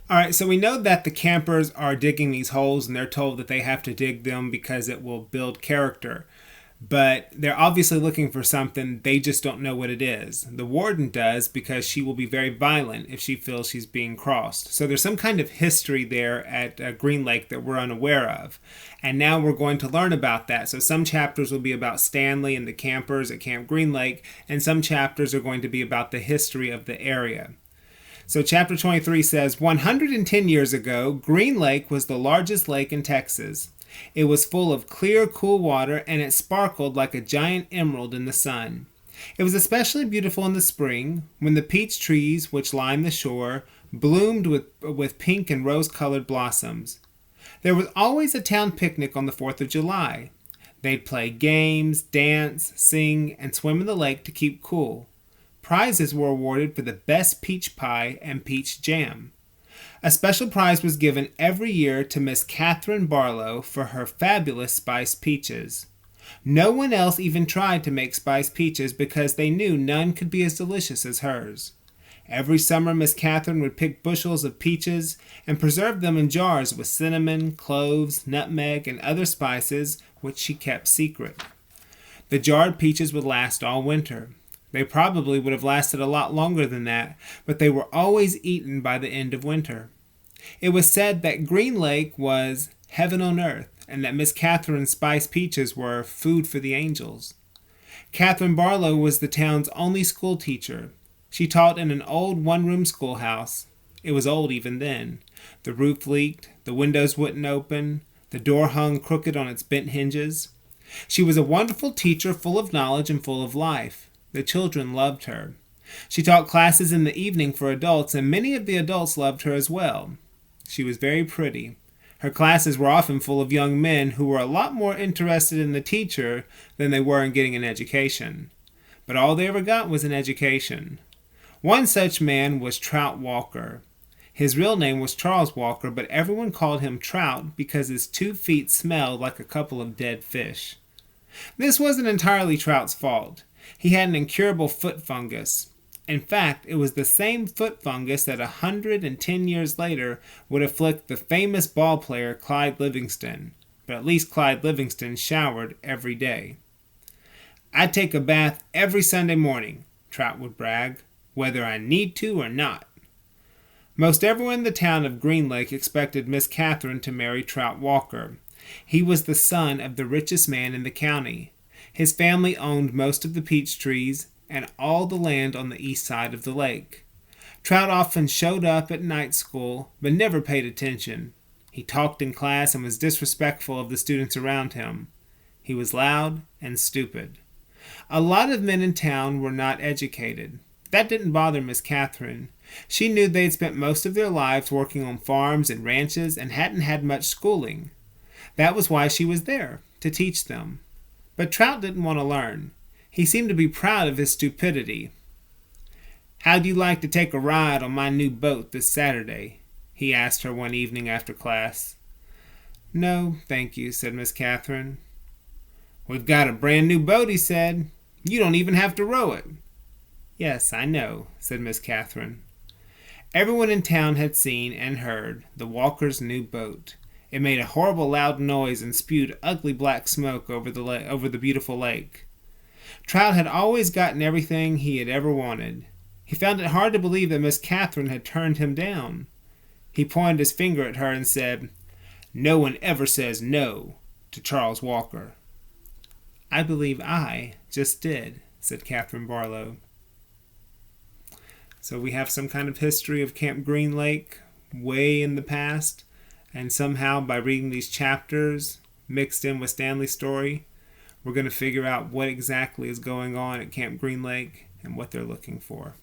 All right, so we know that the campers are digging these holes and they're told that they have to dig them because it will build character. But they're obviously looking for something, they just don't know what it is. The warden does because she will be very violent if she feels she's being crossed. So there's some kind of history there at Green Lake that we're unaware of. And now we're going to learn about that. So some chapters will be about Stanley and the campers at Camp Green Lake, and some chapters are going to be about the history of the area. So chapter 23 says, 110 years ago, Green Lake was the largest lake in Texas. It was full of clear, cool water, and it sparkled like a giant emerald in the sun. It was especially beautiful in the spring, when the peach trees which lined the shore bloomed with pink and rose-colored blossoms. There was always a town picnic on the 4th of July. They'd play games, dance, sing, and swim in the lake to keep cool. Prizes were awarded for the best peach pie and peach jam. A special prize was given every year to Miss Catherine Barlow for her fabulous spiced peaches. No one else even tried to make spiced peaches because they knew none could be as delicious as hers. Every summer Miss Catherine would pick bushels of peaches and preserve them in jars with cinnamon, cloves, nutmeg, and other spices which she kept secret. The jarred peaches would last all winter. They probably would have lasted a lot longer than that, but they were always eaten by the end of winter. It was said that Green Lake was heaven on earth, and that Miss Catherine's spiced peaches were food for the angels. Catherine Barlow was the town's only school teacher. She taught in an old one-room schoolhouse. It was old even then. The roof leaked, the windows wouldn't open, the door hung crooked on its bent hinges. She was a wonderful teacher, full of knowledge and full of life. The children loved her. She taught classes in the evening for adults, and many of the adults loved her as well. She was very pretty. Her classes were often full of young men who were a lot more interested in the teacher than they were in getting an education. But all they ever got was an education. One such man was Trout Walker. His real name was Charles Walker, but everyone called him Trout because his 2 feet smelled like a couple of dead fish. This wasn't entirely Trout's fault. He had an incurable foot fungus. In fact, it was the same foot fungus that 110 years later would afflict the famous ball player Clyde Livingston. But at least Clyde Livingston showered every day. "I take a bath every Sunday morning," Trout would brag, "whether I need to or not." Most everyone in the town of Green Lake expected Miss Catherine to marry Trout Walker. He was the son of the richest man in the county. His family owned most of the peach trees and all the land on the east side of the lake. Trout often showed up at night school, but never paid attention. He talked in class and was disrespectful of the students around him. He was loud and stupid. A lot of men in town were not educated. That didn't bother Miss Catherine. She knew they'd spent most of their lives working on farms and ranches and hadn't had much schooling. That was why she was there, to teach them. But Trout didn't want to learn. He seemed to be proud of his stupidity. "How'd you like to take a ride on my new boat this Saturday?" he asked her one evening after class. "No, thank you," said Miss Catherine. "We've got a brand new boat," he said. "You don't even have to row it." "Yes, I know," said Miss Catherine. Everyone in town had seen and heard the Walkers' new boat. It made a horrible loud noise and spewed ugly black smoke over the beautiful lake. Trout had always gotten everything he had ever wanted. He found it hard to believe that Miss Catherine had turned him down. He pointed his finger at her and said, "No one ever says no to Charles Walker." "I believe I just did," said Catherine Barlow. So we have some kind of history of Camp Green Lake way in the past. And somehow, by reading these chapters mixed in with Stanley's story, we're going to figure out what exactly is going on at Camp Green Lake and what they're looking for.